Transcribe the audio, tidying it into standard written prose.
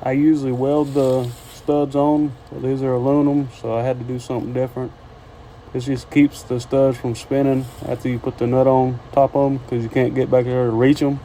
I usually weld the studs on, but these are aluminum, so I had to do something different. This just keeps the studs from spinning after you put the nut on top of them, because you can't get back there to reach them.